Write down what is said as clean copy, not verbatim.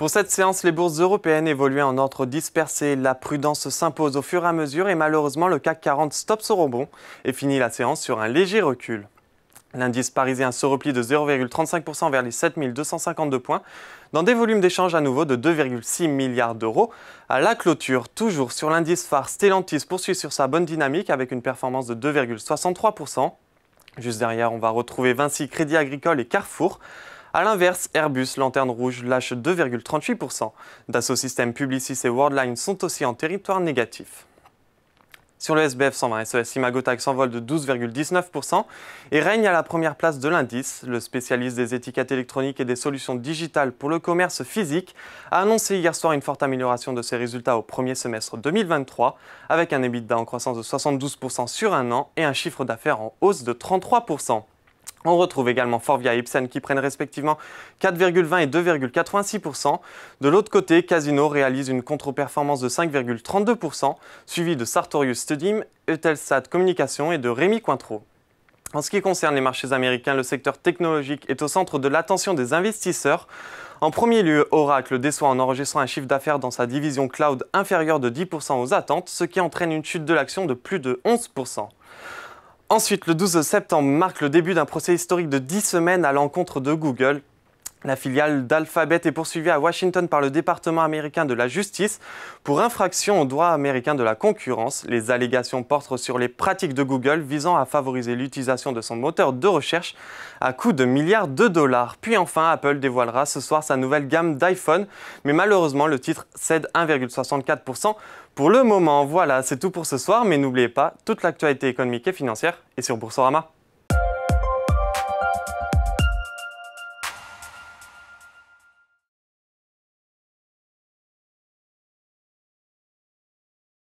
Pour cette séance, les bourses européennes évoluaient en ordre dispersé. La prudence s'impose au fur et à mesure et malheureusement le CAC 40 stoppe son rebond et finit la séance sur un léger recul. L'indice parisien se replie de 0,35% vers les 7252 points, dans des volumes d'échange à nouveau de 2,6 milliards d'euros. À la clôture, toujours sur l'indice phare, Stellantis poursuit sur sa bonne dynamique avec une performance de 2,63%. Juste derrière, on va retrouver Vinci, Crédit Agricole et Carrefour. A l'inverse, Airbus, Lanterne Rouge, lâche 2,38%. Dassault Systèmes, Publicis et Worldline sont aussi en territoire négatif. Sur le SBF 120, SES Imagotag s'envole de 12,19% et règne à la première place de l'indice. Le spécialiste des étiquettes électroniques et des solutions digitales pour le commerce physique a annoncé hier soir une forte amélioration de ses résultats au premier semestre 2023, avec un EBITDA en croissance de 72% sur un an et un chiffre d'affaires en hausse de 33%. On retrouve également Forvia et Ipsen qui prennent respectivement 4,20 et 2,86%. De l'autre côté, Casino réalise une contre-performance de 5,32%, suivi de Sartorius Studim, Eutelsat Communication et de Rémy Cointreau. En ce qui concerne les marchés américains, le secteur technologique est au centre de l'attention des investisseurs. En premier lieu, Oracle déçoit en enregistrant un chiffre d'affaires dans sa division cloud inférieur de 10% aux attentes, ce qui entraîne une chute de l'action de plus de 11%. Ensuite, le 12 septembre marque le début d'un procès historique de 10 semaines à l'encontre de Google. La filiale d'Alphabet est poursuivie à Washington par le département américain de la justice pour infraction au droit américain de la concurrence. Les allégations portent sur les pratiques de Google visant à favoriser l'utilisation de son moteur de recherche à coût de milliards de dollars. Puis enfin, Apple dévoilera ce soir sa nouvelle gamme d'iPhone, mais malheureusement le titre cède 1,64%. Pour le moment, voilà, c'est tout pour ce soir, mais n'oubliez pas, toute l'actualité économique et financière est sur Boursorama.